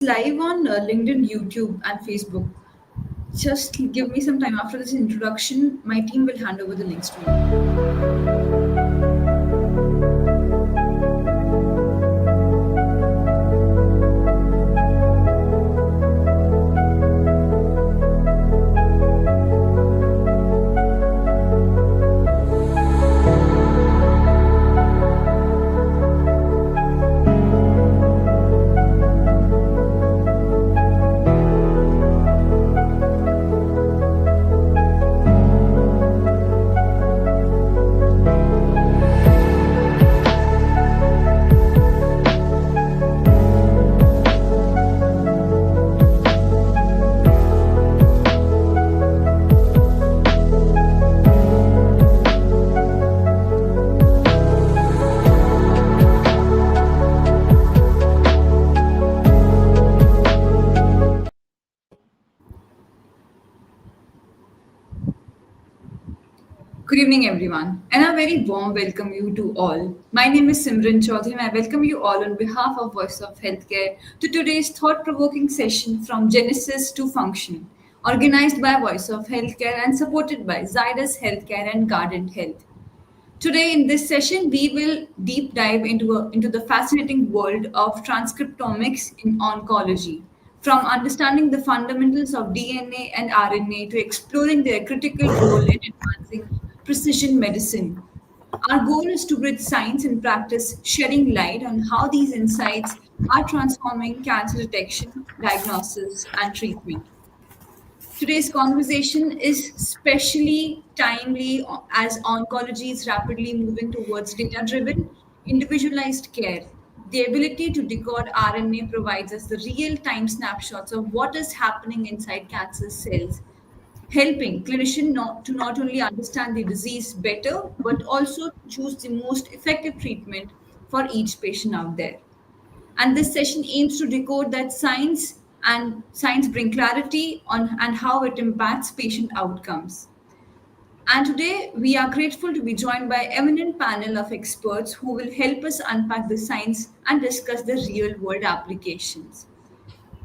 live on LinkedIn, YouTube, and Facebook. Just give me some time after this introduction. My team will hand over the links to you. Good evening, everyone, and a very warm welcome you to all. My name is Simran Choudhary, and I welcome you all on behalf of Voice of Healthcare to today's thought-provoking session from Genesis to Function, organized by Voice of Healthcare and supported by Zydus Healthcare and Guardant Health. Today, in this session, we will deep dive into the fascinating world of transcriptomics in oncology, from understanding the fundamentals of DNA and RNA to exploring their critical role in advancing precision medicine. Our goal is to bridge science and practice, shedding light on how these insights are transforming cancer detection, diagnosis, and treatment. Today's conversation is especially timely as oncology is rapidly moving towards data driven, individualized care. The ability to decode RNA provides us the real time snapshots of what is happening inside cancer cells, helping clinicians to not only understand the disease better, but also choose the most effective treatment for each patient out there. And this session aims to decode that science bring clarity on and how it impacts patient outcomes. And today we are grateful to be joined by eminent panel of experts who will help us unpack the science and discuss the real world applications.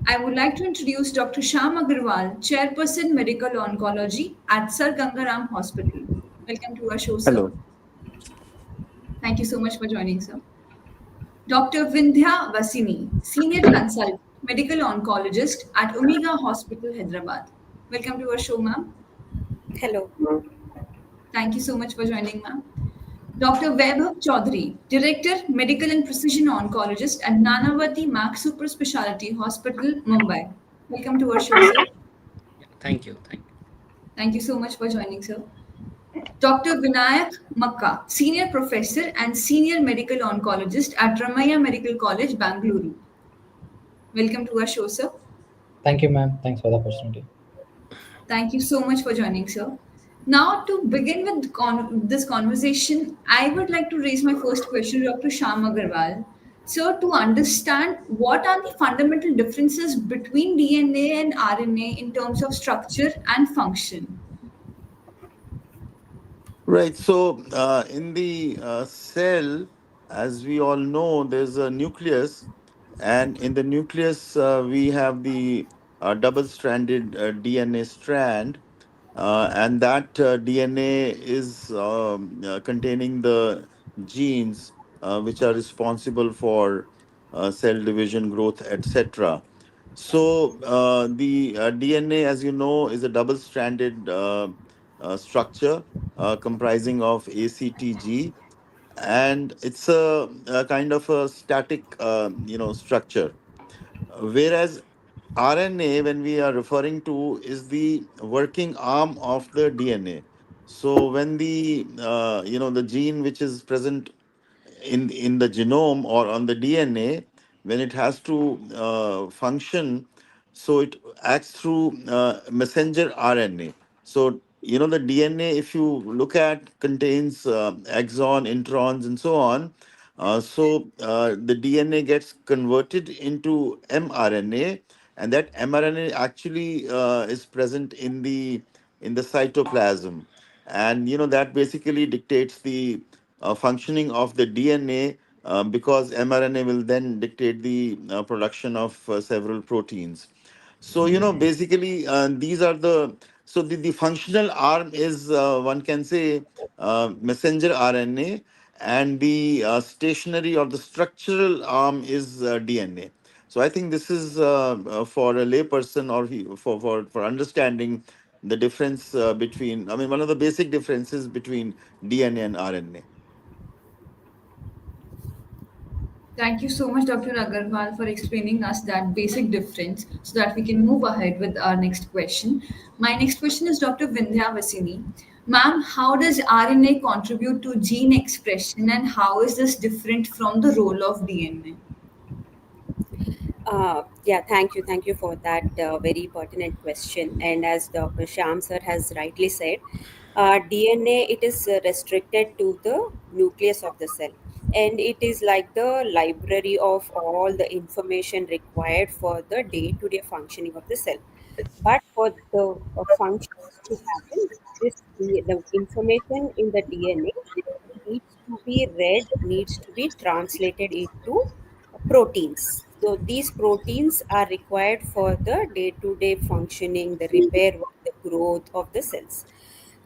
I would like to introduce Dr. Shyam Aggarwal, Chairperson Medical Oncology at Sir Ganga Hospital. Welcome to our show, sir. Hello. Thank you so much for joining, sir. Dr. Vindhya Vasini, Senior Consultant, Medical Oncologist at Omega Hospital, Hyderabad. Welcome to our show, ma'am. Hello. Thank you so much for joining, ma'am. Dr. Vaibhav Choudhary, Director, Medical and Precision Oncologist at Nanavati Maka Super Speciality Hospital, Mumbai. Welcome to our show, sir. Yeah, thank you. Thank you. Thank you so much for joining, sir. Dr. Vinayak Maka, Senior Professor and Senior Medical Oncologist at Ramaiah Medical College, Bengaluru. Welcome to our show, sir. Thank you, ma'am. Thanks for the opportunity. Thank you so much for joining, sir. Now, to begin with this conversation, I would like to raise my first question to Dr. Shyam Aggarwal. So, to understand what are the fundamental differences between DNA and RNA in terms of structure and function? Right. So, in the cell, as we all know, there's a nucleus, and in the nucleus, we have the double-stranded DNA strand, and that DNA is containing the genes which are responsible for cell division, growth, etc. So, the DNA, as you know, is a double-stranded structure comprising of ACTG, and it's a kind of a static, structure. Whereas RNA, when we are referring to, is the working arm of the DNA. So when the gene which is present in the genome or on the DNA, when it has to function, so it acts through messenger RNA. So the DNA, if you look at, contains exon, introns, and so on. The DNA gets converted into mRNA, and that mRNA actually is present in the cytoplasm, and that basically dictates the functioning of the DNA because mRNA will then dictate the production of several proteins. So, basically, these are the functional arm is, one can say, messenger RNA, and the stationary or the structural arm is DNA. So I think this is for a layperson, or for understanding the difference between, I mean, one of the basic differences between DNA and RNA. Thank you so much, Dr. Aggarwal, for explaining us that basic difference so that we can move ahead with our next question. My next question is Dr. Vindhya Vasini. Ma'am, how does RNA contribute to gene expression and how is this different from the role of DNA? Yeah, thank you for that very pertinent question. And as Dr. Shyam sir has rightly said, DNA, it is restricted to the nucleus of the cell, and it is like the library of all the information required for the day-to-day functioning of the cell. But for the functions to happen, the information in the DNA needs to be read, needs to be translated into proteins. So these proteins are required for the day-to-day functioning, the repair work, the growth of the cells.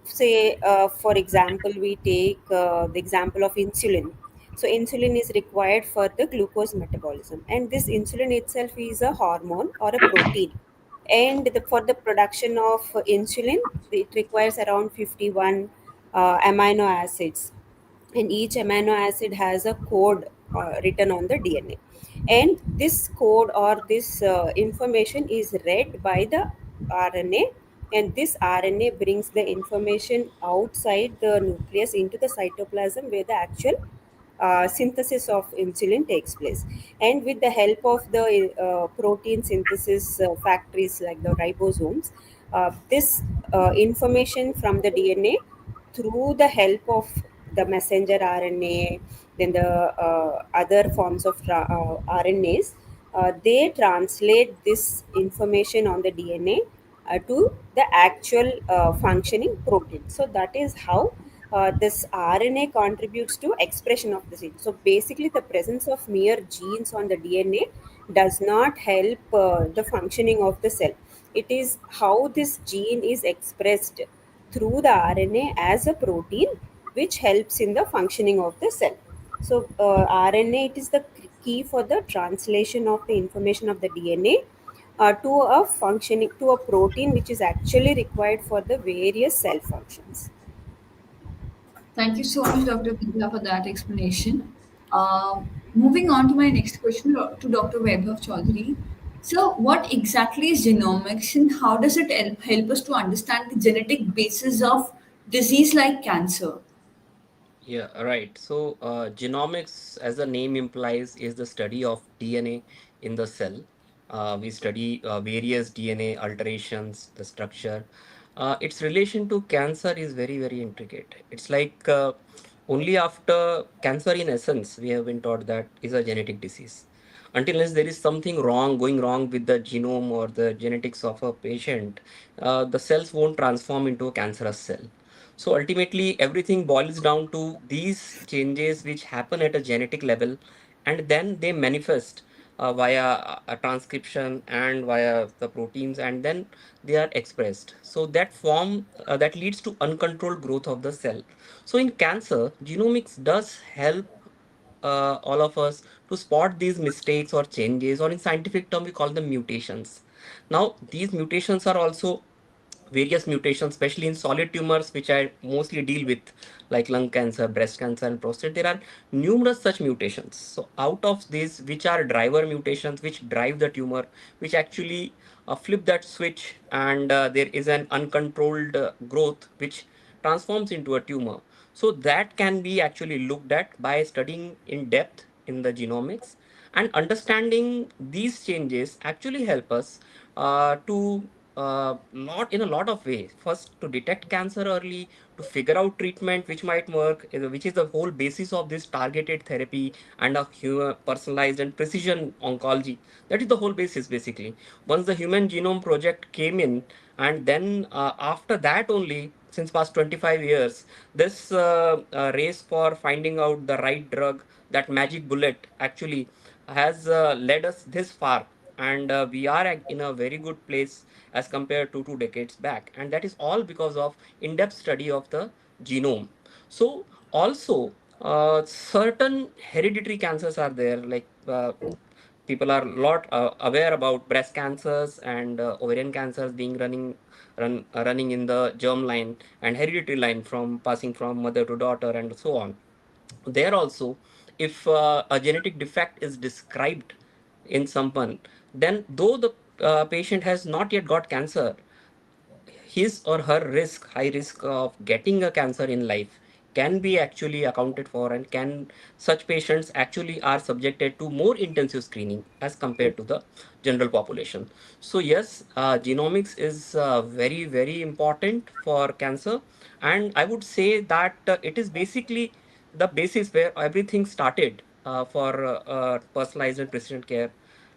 Say, for example, we take the example of insulin. So insulin is required for the glucose metabolism, and this insulin itself is a hormone or a protein. And for the production of insulin, it requires around 51 amino acids, and each amino acid has a code written on the DNA. And this code or this information is read by the RNA, and this RNA brings the information outside the nucleus into the cytoplasm where the actual synthesis of insulin takes place. And with the help of the protein synthesis factories like the ribosomes, this information from the DNA, through the help of the messenger RNA, then the other forms of RNAs, they translate this information on the DNA to the actual functioning protein. So that is how this RNA contributes to expression of the gene. So basically, the presence of mere genes on the DNA does not help the functioning of the cell. It is how this gene is expressed through the RNA as a protein, which helps in the functioning of the cell. So RNA, it is the key for the translation of the information of the DNA to a functioning, to a protein which is actually required for the various cell functions. Thank you so much, Dr. Vidya, for that explanation. Moving on to my next question to Dr. Vaibhav Choudhary. So, what exactly is genomics and how does it help us to understand the genetic basis of disease like cancer? Yeah, right. So, genomics, as the name implies, is the study of DNA in the cell. We study various DNA alterations, the structure. Its relation to cancer is very, very intricate. It's like only after cancer, in essence, we have been taught that is a genetic disease. Until unless there is something wrong, going wrong with the genome or the genetics of a patient, the cells won't transform into a cancerous cell. So ultimately, everything boils down to these changes which happen at a genetic level, and then they manifest via a transcription and via the proteins, and then they are expressed. So that form that leads to uncontrolled growth of the cell. So in cancer, genomics does help all of us to spot these mistakes or changes, or in scientific term, we call them mutations. Now, these mutations are also various mutations, especially in solid tumors, which I mostly deal with, like lung cancer, breast cancer, and prostate. There are numerous such mutations. So, out of these, which are driver mutations, which drive the tumor, which actually flip that switch, and there is an uncontrolled growth which transforms into a tumor. So, that can be actually looked at by studying in depth in the genomics, and understanding these changes actually help us to lot in a lot of ways. First, to detect cancer early, to figure out treatment which might work, which is the whole basis of this targeted therapy and a human personalized and precision oncology. That is the whole basis basically. Once the Human Genome Project came in, and then after that only since past 25 years, this race for finding out the right drug, that magic bullet, actually has led us this far. And we are in a very good place as compared to 2 decades back. And that is all because of in-depth study of the genome. So also, certain hereditary cancers are there, like people are a lot aware about breast cancers and ovarian cancers being running in the germ line and hereditary line from passing from mother to daughter and so on. There also, if a genetic defect is described in someone, then though the patient has not yet got cancer, his or her high risk of getting a cancer in life can be actually accounted for, and can such patients actually are subjected to more intensive screening as compared to the general population. So yes, genomics is very, very important for cancer. And I would say that it is basically the basis where everything started for personalized and precision care.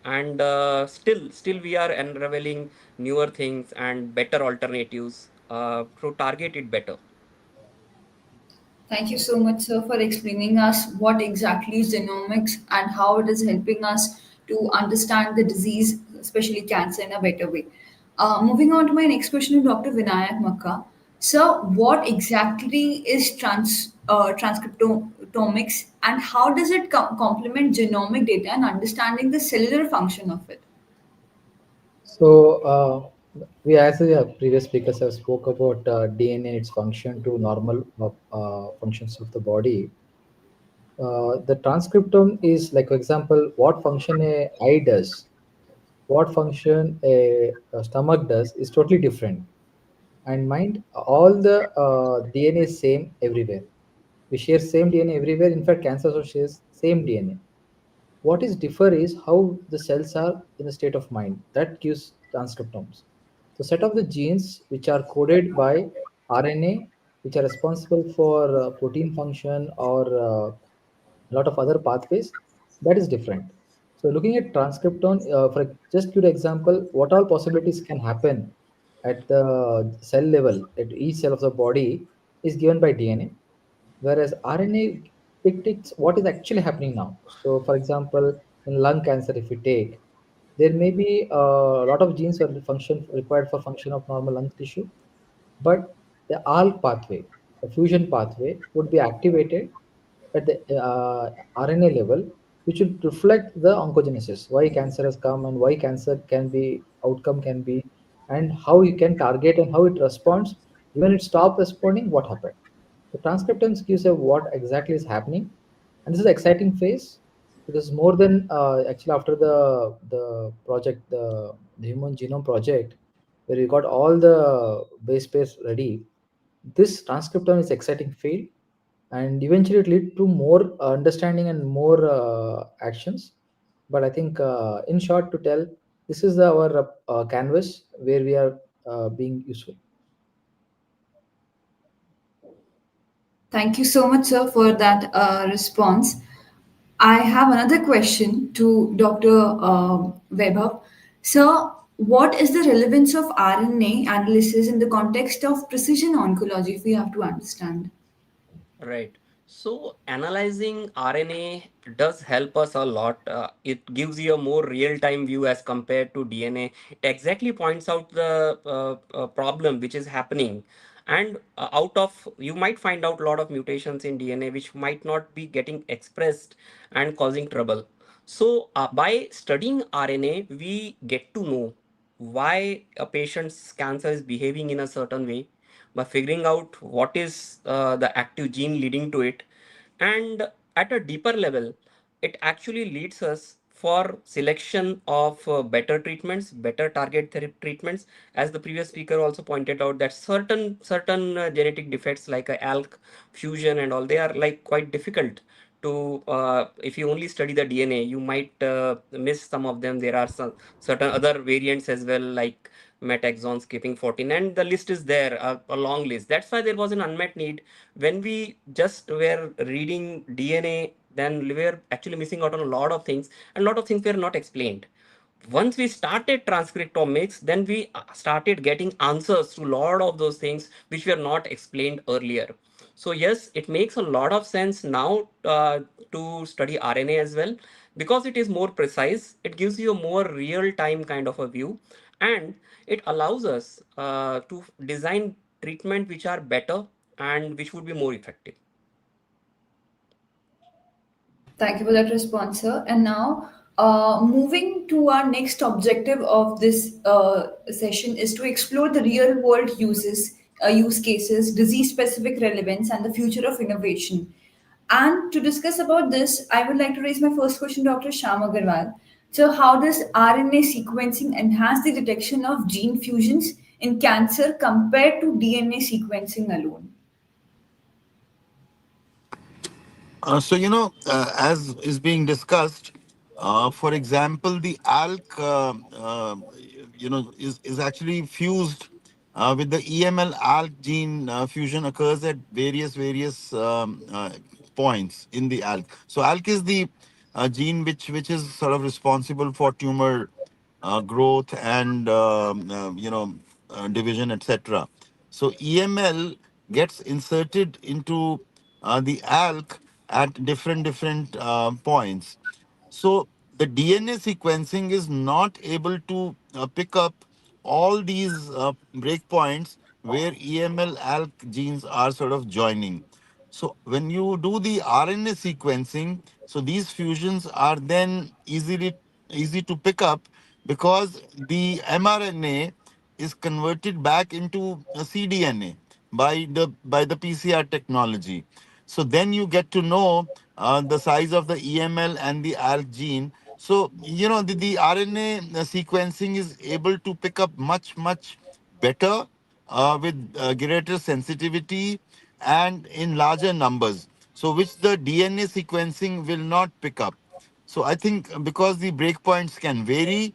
And still we are unraveling newer things and better alternatives to target it better. Thank you so much, sir, for explaining us what exactly is genomics and how it is helping us to understand the disease, especially cancer, in a better way. Moving on to my next question to Dr. Vinayak Maka. Sir, what exactly is transcriptomics and how does it complement genomic data and understanding the cellular function of it? So, we, as the previous speakers have spoke about DNA and its function to normal functions of the body. The transcriptome is like, for example, what function a eye does, what function a stomach does is totally different. And mind, all the DNA is same everywhere. We share same DNA everywhere. In fact, cancer also shares same DNA. What is differ is how the cells are in the state of mind. That gives transcriptomes. So set of the genes which are coded by RNA, which are responsible for protein function or a lot of other pathways, that is different. So looking at transcriptome, for just give an example, what all possibilities can happen at the cell level, at each cell of the body is given by DNA, whereas RNA dictates what is actually happening now. So, for example, in lung cancer, if we take, there may be a lot of genes or function required for function of normal lung tissue, but the ALK pathway, the fusion pathway, would be activated at the RNA level, which would reflect the oncogenesis, why cancer has come and why cancer can be outcome can be, and how you can target and how it responds. Even it stop responding, what happened? The transcriptome gives you what exactly is happening, and this is the exciting phase because more than actually after the project, the Human Genome Project, where we got all the base pairs ready. This transcriptome is exciting field, and eventually it lead to more understanding and more actions. But I think, in short, to tell, this is our canvas where we are being useful. Thank you so much, sir, for that response. I have another question to Dr. Vaibhav. Sir, what is the relevance of RNA analysis in the context of precision oncology, if we have to understand? Right. So analyzing RNA does help us a lot. It gives you a more real-time view as compared to DNA. It exactly points out the problem which is happening. And out of, you might find out a lot of mutations in DNA which might not be getting expressed and causing trouble. So by studying RNA, we get to know why a patient's cancer is behaving in a certain way by figuring out what is the active gene leading to it. And at a deeper level, it actually leads us for selection of better treatments, better target treatments. As the previous speaker also pointed out, that certain genetic defects like a ALK fusion and all, they are like quite difficult to, if you only study the DNA, you might miss some of them. There are some certain other variants as well, like met exon skipping 14, and the list is there, a long list. That's why there was an unmet need. When we just were reading DNA, then we were actually missing out on a lot of things, and a lot of things were not explained. once we started transcriptomics, then we started getting answers to a lot of those things which were not explained earlier. So yes, it makes a lot of sense now to study RNA as well, because it is more precise. It gives you a more real time kind of a view, and it allows us to design treatment which are better and which would be more effective. Thank you for that response, sir. And now, moving to our next objective of this session is to explore the real world use cases, disease specific relevance, and the future of innovation. And to discuss about this, I would like to raise my first question, Dr. Shyam Aggarwal. So, how does RNA sequencing enhance the detection of gene fusions in cancer compared to DNA sequencing alone? As is being discussed, for example, the ALK, is actually fused with the EML ALK gene fusion occurs at various points in the ALK. So ALK is the gene which is sort of responsible for tumor growth and division, etc. So EML gets inserted into the ALK at different points. So the DNA sequencing is not able to pick up all these breakpoints where EML ALK genes are sort of joining. So when you do the RNA sequencing, so these fusions are then easy to pick up because the mRNA is converted back into a cDNA by the PCR technology. So then you get to know the size of the EML and the ALK gene. So the RNA sequencing is able to pick up much better with greater sensitivity and in larger numbers. So which the DNA sequencing will not pick up. So I think because the breakpoints can vary,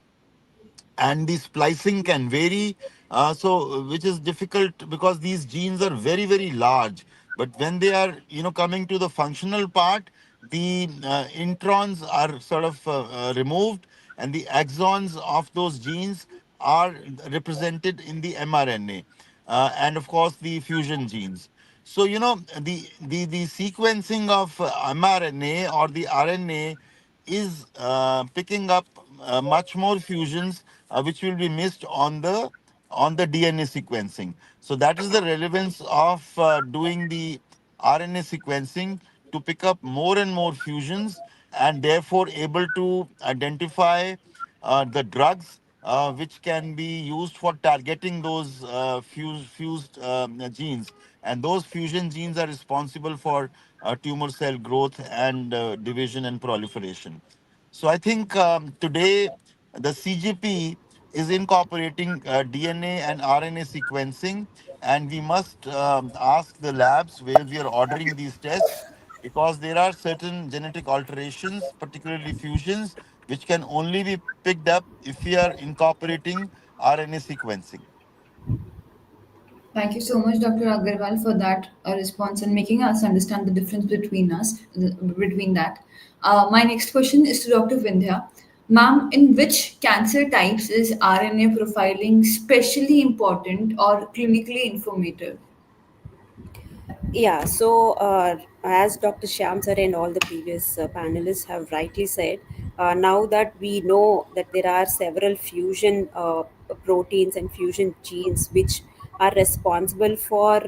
and the splicing can vary, which is difficult because these genes are very large, but when they are coming to the functional part, the introns are sort of removed, and the exons of those genes are represented in the mRNA, and of course the fusion genes. So the sequencing of mRNA or the RNA is picking up much more fusions which will be missed on the DNA sequencing. So that is the relevance of doing the RNA sequencing to pick up more and more fusions, and therefore able to identify the drugs which can be used for targeting those fused genes. And those fusion genes are responsible for tumor cell growth and division and proliferation. So I think today the CGP is incorporating DNA and RNA sequencing, and we must ask the labs where we are ordering these tests, because there are certain genetic alterations, particularly fusions, which can only be picked up if we are incorporating RNA sequencing. Thank you so much, Dr. Agarwal, for that response and making us understand the difference between that. My next question is to Dr. Vindhya. Ma'am, in which cancer types is RNA profiling specially important or clinically informative? Yeah, so as Dr. Shyam sir and all the previous panelists have rightly said, now that we know that there are several fusion proteins and fusion genes which are responsible for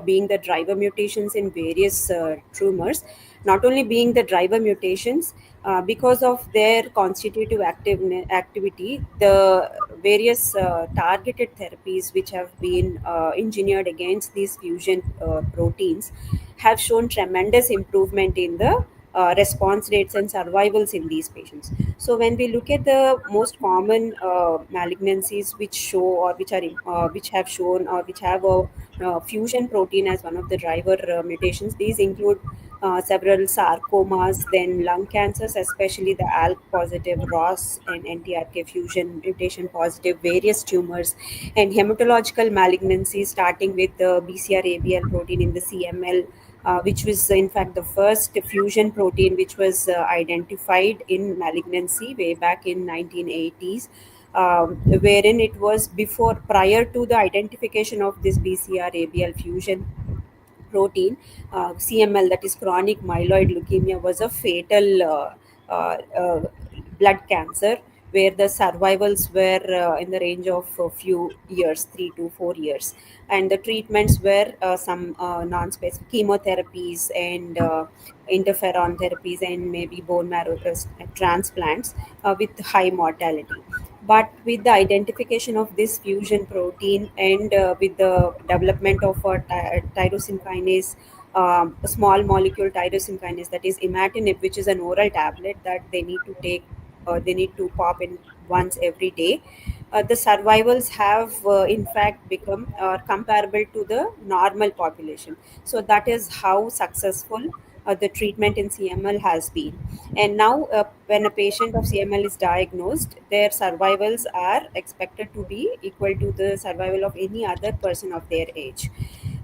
being the driver mutations in various tumors, not only being the driver mutations, because of their constitutive activity, the various targeted therapies which have been engineered against these fusion proteins have shown tremendous improvement in the response rates and survivals in these patients. So when we look at the most common malignancies which show or which have shown or which have a fusion protein as one of the driver mutations, these include several sarcomas, then lung cancers, especially the ALK positive, ROS and NTRK fusion mutation positive, various tumors, and hematological malignancies, starting with the BCR-ABL protein in the CML which was in fact the first fusion protein which was identified in malignancy way back in 1980s, wherein it was before prior to the identification of this BCR-ABL fusion protein, CML, that is chronic myeloid leukemia, was a fatal blood cancer where the survivals were in the range of a few years, 3 to 4 years, and the treatments were some non-specific chemotherapies and interferon therapies and maybe bone marrow transplants with high mortality. But with the identification of this fusion protein and with the development of a tyrosine kinase, a small molecule tyrosine kinase, that is imatinib, which is an oral tablet that they need to take, they need to pop in once every day. The survivals have in fact become comparable to the normal population. So that is how successful the treatment in CML has been. And now, when a patient of CML is diagnosed, their survivals are expected to be equal to the survival of any other person of their age.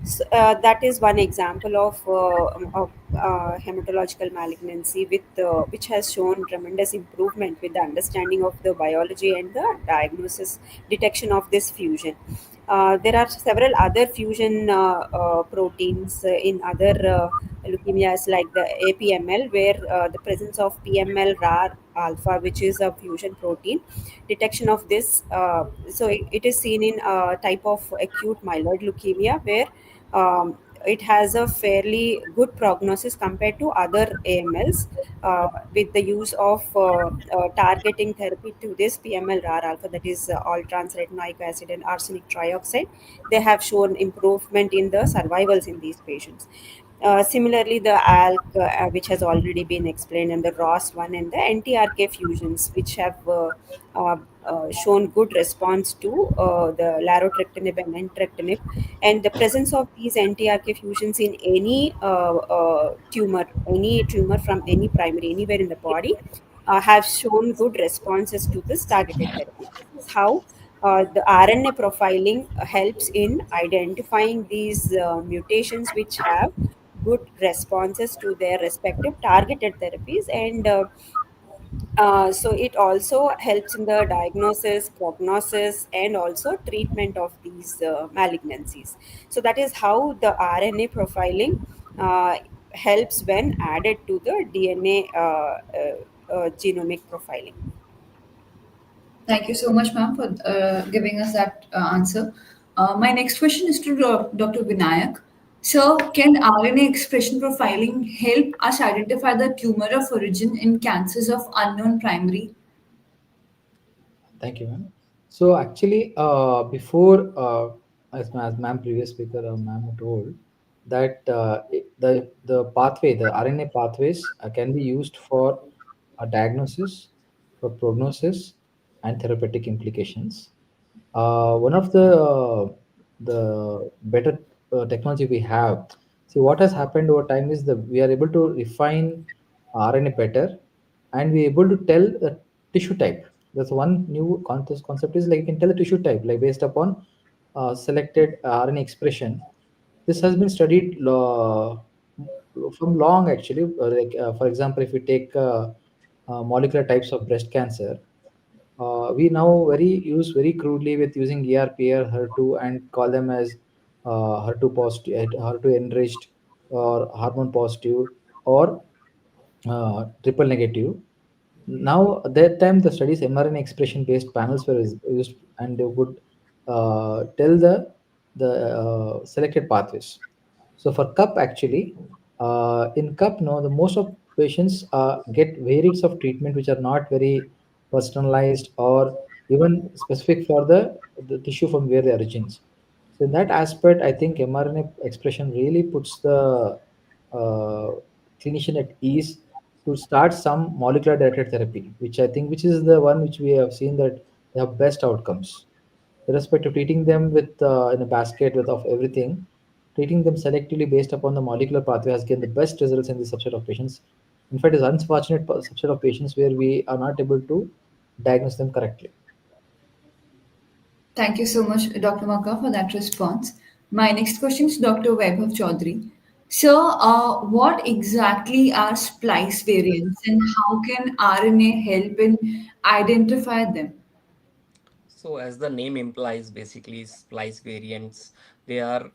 So, that is one example of hematological malignancy which has shown tremendous improvement with the understanding of the biology and the diagnosis detection of this fusion. There are several other fusion proteins in other leukemias like the APML, where the presence of PML RAR alpha, which is a fusion protein, detection of this. So it is seen in a type of acute myeloid leukemia where it has a fairly good prognosis compared to other AMLs, with the use of targeting therapy to this PML-RAR alpha, that is all trans retinoic acid and arsenic trioxide. They have shown improvement in the survivals in these patients. Similarly, the ALK, which has already been explained, and the ROS1 and the NTRK fusions, which have uh, shown good response to the larotrectinib and entrectinib, and the presence of these NTRK fusions in any tumor from any primary, anywhere in the body, have shown good responses to this targeted therapy. This is how the RNA profiling helps in identifying these mutations which have good responses to their respective targeted therapies, and so it also helps in the diagnosis, prognosis, and also treatment of these malignancies. So that is how the RNA profiling uh, helps when added to the DNA genomic profiling. Thank you so much, ma'am, for giving us that answer. My next question is to Dr. Vinayak. So, can RNA expression profiling help us identify the tumor of origin in cancers of unknown primary? Thank you, ma'am. So actually, before, as ma'am previous speaker, ma'am told that the pathway, the RNA pathways can be used for a diagnosis, for prognosis, and therapeutic implications. One of the better technology we have. See, what has happened over time is that we are able to refine RNA better, and we are able to tell the tissue type. That's one new concept is like you can tell the tissue type, like based upon selected RNA expression. This has been studied from long actually. For example, if we take molecular types of breast cancer, we now use very crudely with using ERP or HER2 and call them as HER2 positive, HER2 enriched, or hormone positive, or triple negative. Now, at that time, the studies mRNA expression based panels were used, and they would tell the selected pathways. So for cup actually, in cup, no, the most of patients get variants of treatment which are not very personalized or even specific for the tissue from where they origins. So in that aspect, I think mRNA expression really puts the uh, clinician at ease to start some molecular directed therapy, which is the one which we have seen that they have best outcomes. With respect to treating them with in a basket with of everything, treating them selectively based upon the molecular pathway has given the best results in this subset of patients. In fact, it's unfortunate subset of patients where we are not able to diagnose them correctly. Thank you so much, Dr. Maka, for that response. My next question is Dr. Vaibhav Choudhary. So, what exactly are splice variants and how can RNA help in identify them? So, as the name implies, basically splice variants, they are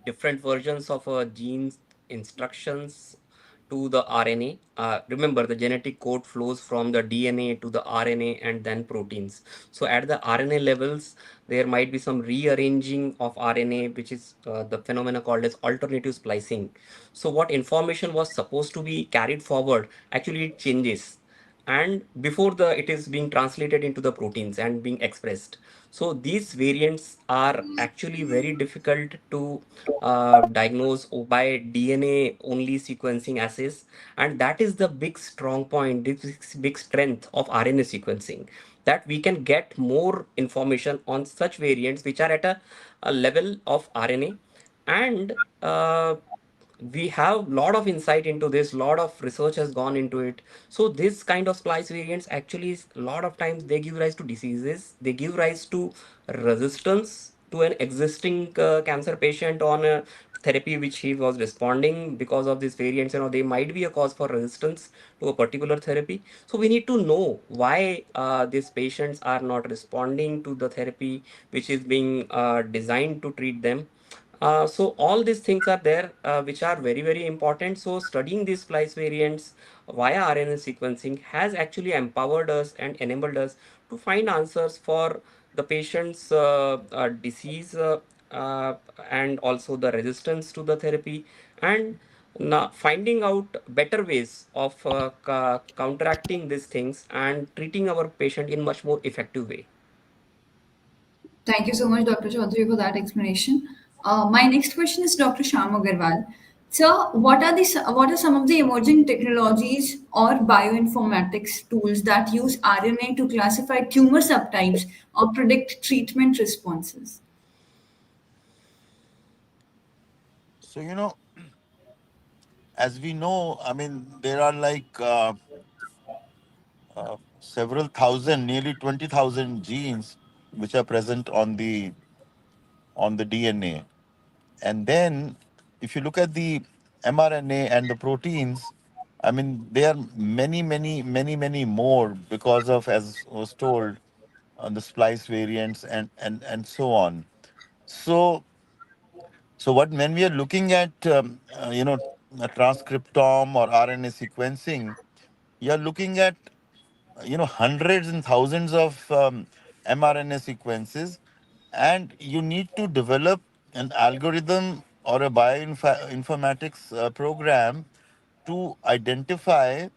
different versions of a gene's instructions to the RNA. Remember, the genetic code flows from the DNA to the RNA and then proteins. So, at the RNA levels, there might be some rearranging of RNA, which is the phenomena called as alternative splicing. So, what information was supposed to be carried forward, actually it changes, and before the it is being translated into the proteins and being expressed. So these variants are actually very difficult to diagnose by DNA only sequencing assays, and that is the big strong point, this big strength of RNA sequencing, that we can get more information on such variants which are at a level of RNA. And uh, we have lot of insight into this, lot of research has gone into it. So this kind of splice variants actually a lot of times they give rise to diseases, they give rise to resistance to an existing cancer patient on a therapy which he was responding. Because of these variants, they might be a cause for resistance to a particular therapy. So we need to know why these patients are not responding to the therapy which is being designed to treat them. So all these things are there, which are very, very important. So studying these splice variants via RNA sequencing has actually empowered us and enabled us to find answers for the patient's disease, uh, and also the resistance to the therapy, and now finding out better ways of counteracting these things and treating our patient in much more effective way. Thank you so much, Dr. Chaudhary, for that explanation. My next question is Dr. Shyam Aggarwal. So, what are some of the emerging technologies or bioinformatics tools that use RNA to classify tumor subtypes or predict treatment responses? So, as we know, I mean, there are like several thousand, nearly 20,000 genes which are present on the DNA. And then, if you look at the mRNA and the proteins, I mean, there are many, many, many, many more because of, as was told, the splice variants and so on. So, so what when we are looking at a transcriptome or RNA sequencing, you are looking at hundreds and thousands of mRNA sequences, and you need to develop an algorithm or a bioinformatics program to identify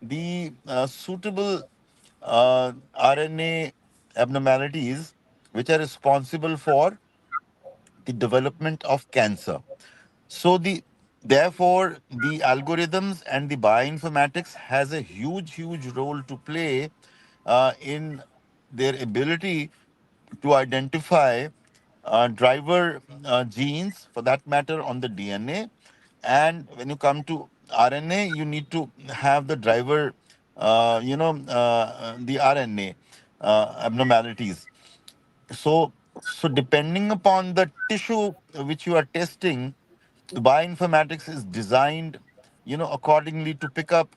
the suitable RNA abnormalities which are responsible for the development of cancer. So therefore the algorithms and the bioinformatics has a huge role to play in their ability to identify driver genes, for that matter, on the DNA. And when you come to RNA, you need to have the driver, the RNA abnormalities. So depending upon the tissue which you are testing, the bioinformatics is designed, accordingly to pick up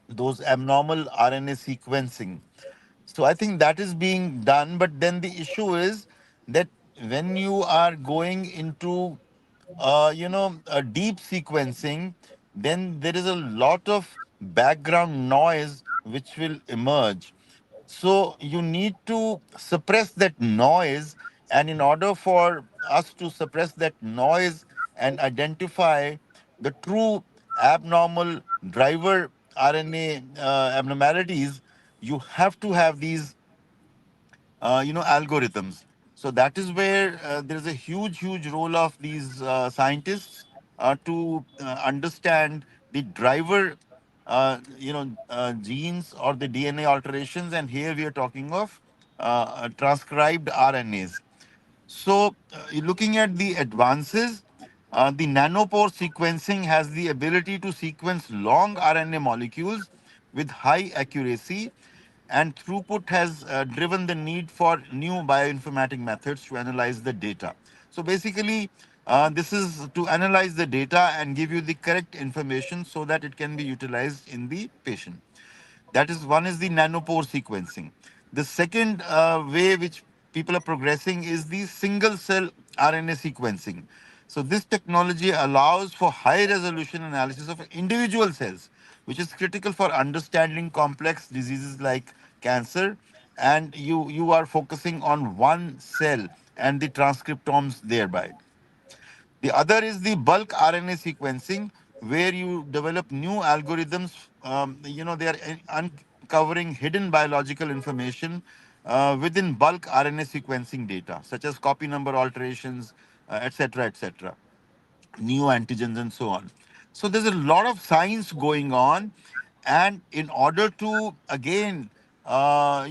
those abnormal RNA sequencing. So I think that is being done, but then the issue is that when you are going into a deep sequencing, then there is a lot of background noise which will emerge. So you need to suppress that noise, and in order for us to suppress that noise and identify the true abnormal driver RNA abnormalities, you have to have these algorithms. So that is where there is a huge role of these scientists to understand the driver genes or the DNA alterations, and here we are talking of transcribed RNAs. So, looking at the advances, the nanopore sequencing has the ability to sequence long RNA molecules with high accuracy, and throughput has driven the need for new bioinformatic methods to analyze the data. So, basically, This is to analyze the data and give you the correct information so that it can be utilized in the patient. That is one is the nanopore sequencing. The second way which people are progressing is the single cell RNA sequencing. So this technology allows for high resolution analysis of individual cells, which is critical for understanding complex diseases like cancer. And you are focusing on one cell and the transcriptomes thereby. The other is the bulk RNA sequencing, where you develop new algorithms. They are uncovering hidden biological information within bulk RNA sequencing data, such as copy number alterations, etc., etc., new antigens, and so on. So there's a lot of science going on, and in order to again, have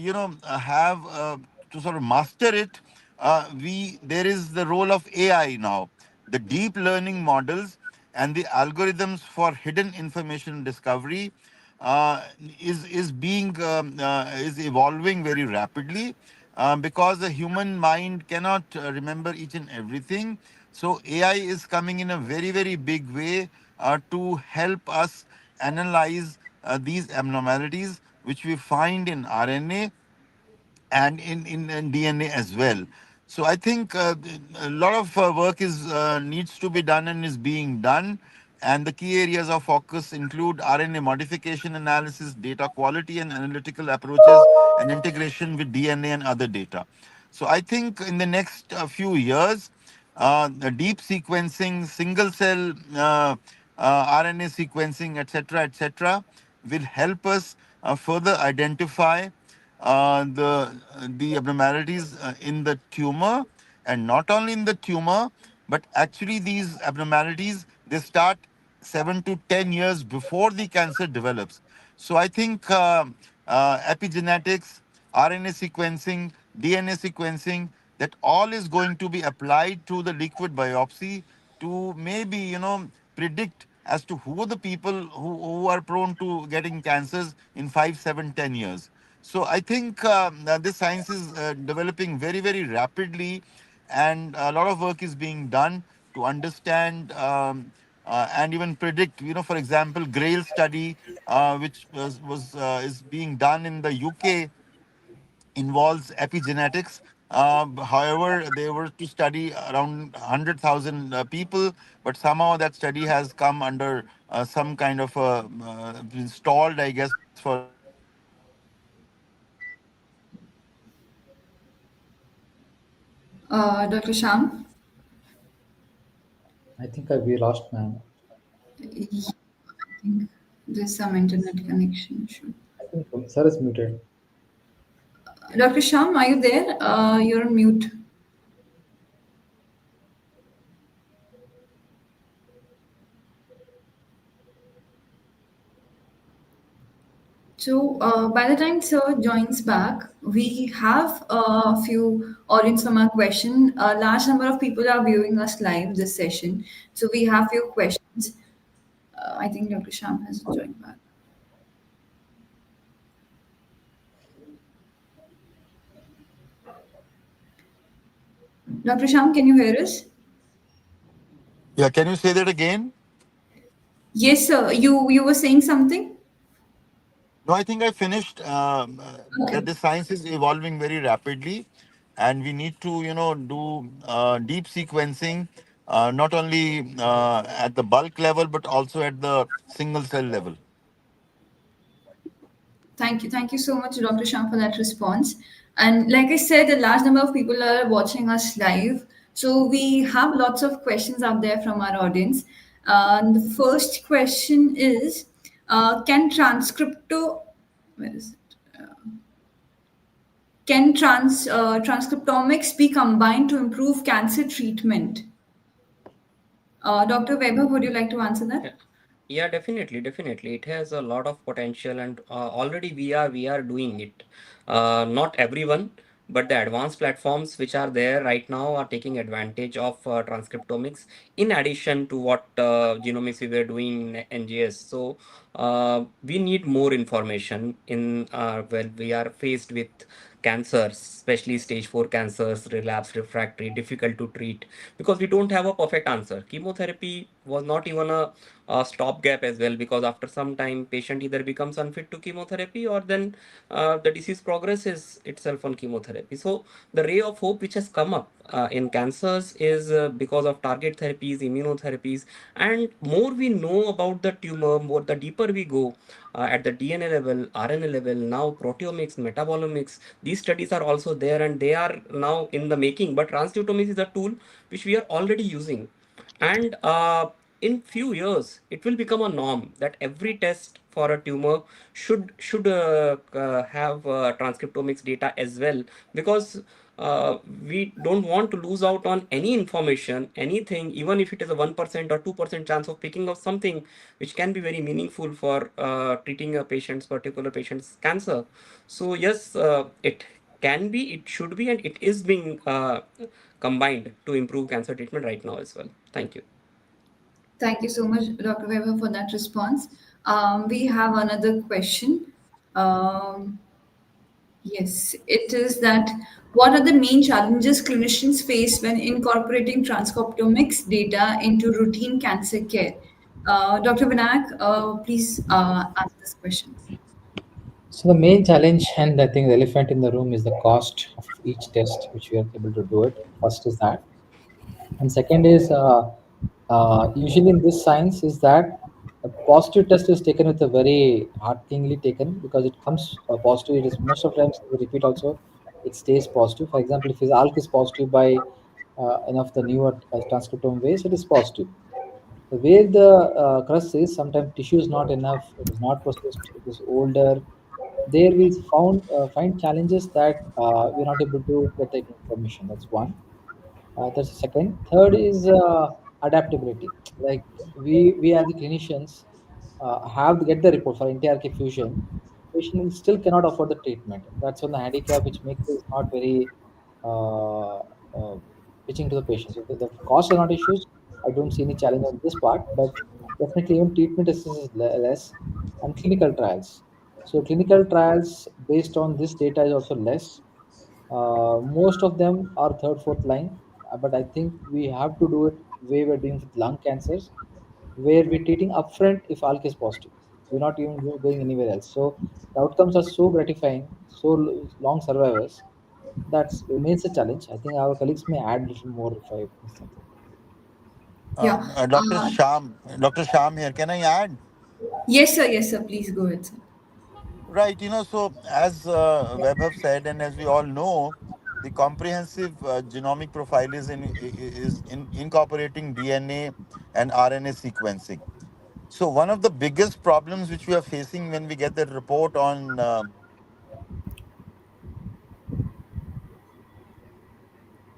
to sort of master it, we there is the role of AI now, the deep learning models and the algorithms for hidden information discovery uh, is evolving very rapidly, because the human mind cannot remember each and everything. So AI is coming in a very big way to help us analyze these abnormalities which we find in RNA and in DNA as well. So I think a lot of work is needs to be done and is being done. And the key areas of focus include RNA modification analysis, data quality and analytical approaches, and integration with DNA and other data. So I think in the next few years, the deep sequencing, single cell RNA sequencing, etc., will help us further identify the abnormalities in the tumor, and not only in the tumor, but actually these abnormalities, they start 7 to 10 years before the cancer develops. So I think epigenetics, RNA sequencing, DNA sequencing, that all is going to be applied to the liquid biopsy to maybe, predict as to who are the people who are prone to getting cancers in 5, 7, 10 years. So I think that this science is developing very rapidly, and a lot of work is being done to understand and even predict. For example, Grail study, which is being done in the UK, involves epigenetics. However, they were to study around 100,000 people, but somehow that study has come under some kind of installed, I guess, for Dr. Sham? I think we lost man. Yeah, I think there's some internet connection issue. I think sir is muted. Dr. Sham, are you there? You're on mute. So, by the time Sir joins back, we have a few audience from our question. A large number of people are viewing us live this session. So, we have few questions. I think Dr. Sham has joined back. Dr. Sham, can you hear us? Yeah, can you say that again? Yes, sir. You were saying something? No, I think I finished. That Okay. the science is evolving very rapidly, and we need to, do deep sequencing, not only at the bulk level, but also at the single cell level. Thank you. Thank you so much, Dr. Sham, for that response. And like I said, a large number of people are watching us live. So we have lots of questions out there from our audience. The first question is, can where is it? Can transcriptomics be combined to improve cancer treatment? Dr. Vaibhav, would you like to answer that? Yeah, yeah, definitely. It has a lot of potential, and already we are doing it. Not everyone, but the advanced platforms which are there right now are taking advantage of transcriptomics in addition to what genomics we were doing in NGS. So we need more information in when we are faced with cancers, especially stage 4 cancers, relapsed refractory, difficult to treat, because we don't have a perfect answer. Chemotherapy was not even a stopgap as well, because after some time, patient either becomes unfit to chemotherapy, or then the disease progresses itself on chemotherapy. So the ray of hope which has come up in cancers is because of target therapies, immunotherapies, and more we know about the tumor, more the deeper we go at the DNA level, RNA level, now proteomics, metabolomics. These studies are also there and they are now in the making. But transcriptomics is a tool which we are already using, and in few years it will become a norm that every test for a tumor should have transcriptomics data as well, because we don't want to lose out on any information, anything, even if it is a 1% or 2% chance of picking up something which can be very meaningful for treating a patient's particular patient's cancer. So yes, it can be, it should be, and it is being combined to improve cancer treatment right now as well. Thank you. Thank you so much, Dr. Weber, for that response. We have another question. Um, yes, it is that what are the main challenges clinicians face when incorporating transcriptomics data into routine cancer care? Dr. Vinayak, please answer this question. So the main challenge, and I think the elephant in the room, is the cost of each test which we are able to do it. First is that, and second is usually in this science is that a positive test is taken with a very heartily taken, because it comes positive. It is most of the times we repeat also, it stays positive. For example, if his ALK is positive by enough the newer transcriptome ways, it is positive. The way the crust is, sometimes tissue is not enough, it is not processed, it is older. There we find challenges that we're not able to get the information. That's one. That's the second. Third is adaptability. Like we as the clinicians have to get the report for NTRK fusion. Patient still cannot afford the treatment. That's one the handicap which makes it not very pitching to the patients. So the cost are not issues. I don't see any challenge on this part, but definitely even treatment is less, and clinical trials. So clinical trials based on this data is also less. Most of them are third, fourth line, but I think we have to do it way we're doing with lung cancers, where we're treating upfront if ALK is positive. We're not even going anywhere else. So the outcomes are so gratifying, so long survivors. That remains a challenge. I think our colleagues may add a little more if I miss something. Yeah. Dr. Sham, Dr. Sham here. Can I add? Yes, sir. Please go ahead, sir. Right. So as Vaibhav said, and as we all know, the comprehensive genomic profile is incorporating DNA and RNA sequencing. So one of the biggest problems which we are facing when we get the report on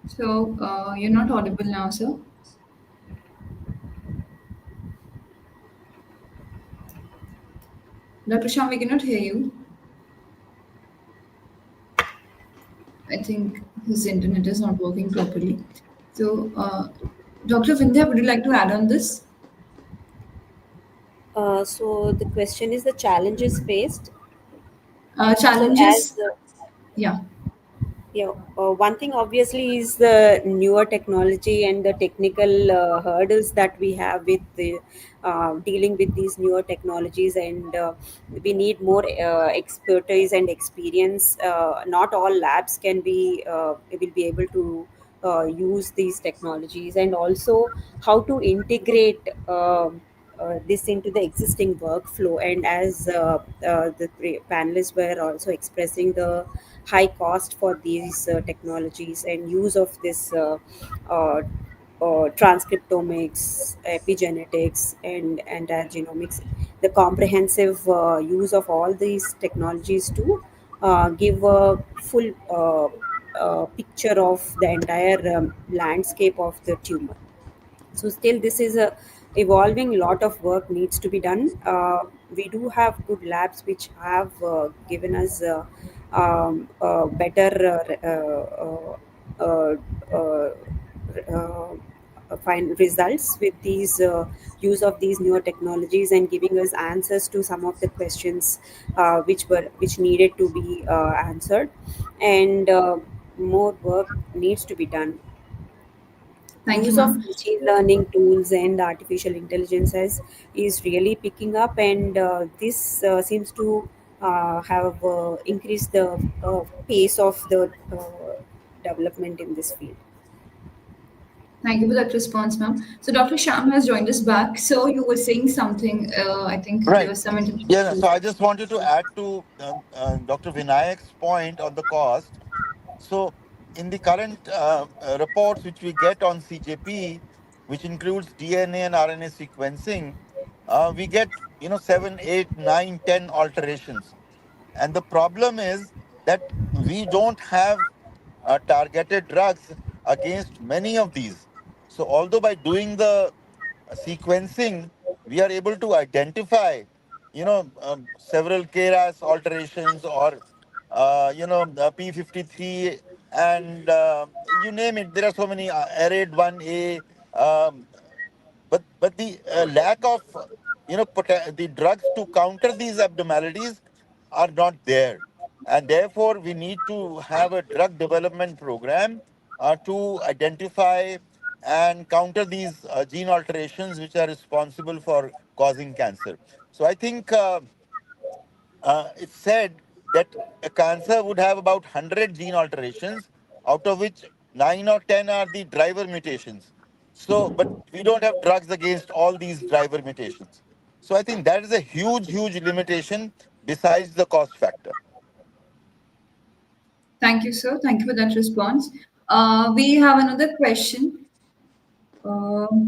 So you're not audible now, sir. Dr. Shah, we cannot hear you. I think his internet is not working properly. So, Dr. Vindhya, would you like to add on this? So the question is the challenges faced. So Challenges? as Yeah. yeah, one thing obviously is the newer technology and the technical hurdles that we have with the dealing with these newer technologies, and we need more expertise and experience. Not all labs can be will be able to use these technologies, and also how to integrate. This into the existing workflow, and as the panelists were also expressing the high cost for these technologies and use of this uh, transcriptomics, epigenetics, and genomics, the comprehensive use of all these technologies to give a full picture of the entire landscape of the tumor. So still this is a evolving, lot of work needs to be done. We do have good labs which have given us better uh, uh, uh, uh, find results with these use of these newer technologies and giving us answers to some of the questions which needed to be answered, and more work needs to be done. Thank you, Use of ma'am. machine learning tools and artificial intelligence is really picking up, and this seems to have increased the pace of the development in this field. Thank you for that response, ma'am. So Dr. Shyam has joined us back. So you were saying something. I think there Right. was some Yeah. interruption. So I just wanted to add to Dr. Vinayak's point on the cost. So in the current reports which we get on CJP, which includes DNA and RNA sequencing, we get 7, 8, 9, 10 alterations. And the problem is that we don't have targeted drugs against many of these. So, although by doing the sequencing, we are able to identify, several KRAS alterations or, the P53 and you name it. There are so many ARID1A. Um, but the lack of the drugs to counter these abnormalities are not there, and therefore we need to have a drug development program to identify and counter these gene alterations which are responsible for causing cancer. So I think it's said that a cancer would have about 100 gene alterations, out of which 9 or 10 are the driver mutations. So, but we don't have drugs against all these driver mutations. So, I think that is a huge, huge limitation besides the cost factor. Thank you, sir. Thank you for that response. We have another question.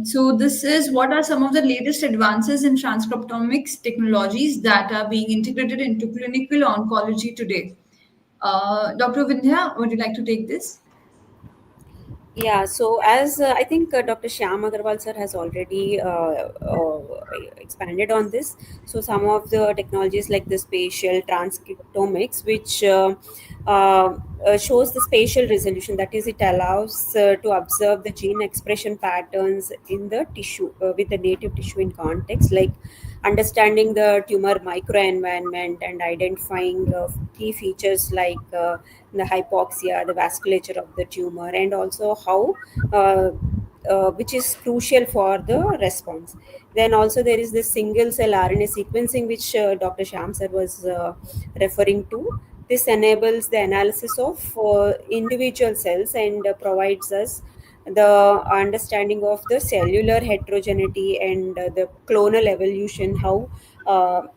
So this is, what are some of the latest advances in transcriptomics technologies that are being integrated into clinical oncology today? Dr. Vindhya, would you like to take this? Yeah, so as I think Dr. Shyam Aggarwal sir has already expanded on this. So some of the technologies like the spatial transcriptomics, which shows the spatial resolution, that is, it allows to observe the gene expression patterns in the tissue with the native tissue in context, like understanding the tumor microenvironment and identifying key features like the hypoxia, the vasculature of the tumor, and also how, which is crucial for the response. Then also there is this single cell RNA sequencing, which Dr. Shyam sir was referring to. This enables the analysis of individual cells and provides us the understanding of the cellular heterogeneity and the clonal evolution, how uh,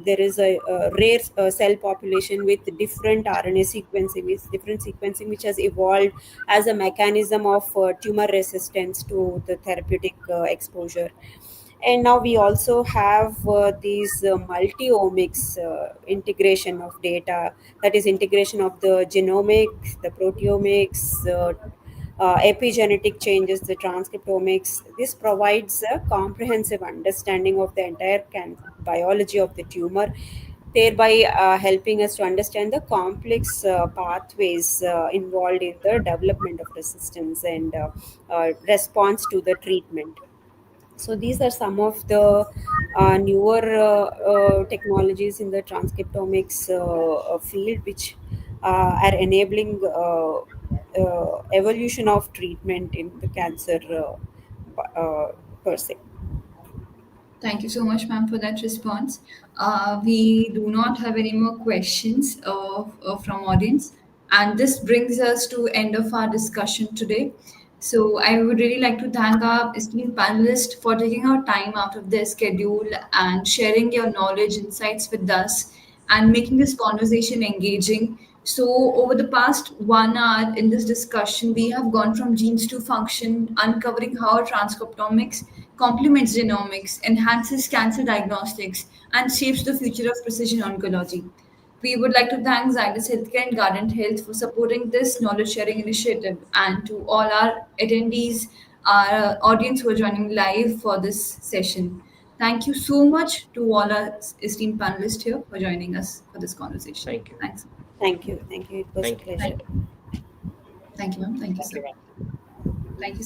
there is a rare cell population with different RNA sequencing, with different sequencing, which has evolved as a mechanism of tumor resistance to the therapeutic exposure. And now we also have these multi-omics integration of data, that is integration of the genomics, the proteomics, epigenetic changes, the transcriptomics. This provides a comprehensive understanding of the entire biology of the tumor, thereby helping us to understand the complex pathways involved in the development of resistance and response to the treatment. So these are some of the newer technologies in the transcriptomics field, which are enabling evolution of treatment in the cancer per se. Thank you so much, ma'am, for that response. We do not have any more questions from audience, and this brings us to end of our discussion today. So I would really like to thank our esteemed panelists for taking out time out of their schedule and sharing your knowledge, insights with us, and making this conversation engaging. So, over the past 1 hour in this discussion, we have gone from genes to function, uncovering how transcriptomics complements genomics, enhances cancer diagnostics, and shapes the future of precision oncology. We would like to thank Zydus Healthcare and Guardant Health for supporting this knowledge sharing initiative, and to all our attendees, our audience who are joining live for this session. Thank you so much to all our esteemed panelists here for joining us for this conversation. Thank you. Thanks. Thank you. Thank you. It was a Thank you. pleasure. Thank, thank you, ma'am. Thank you, sir. Thank you.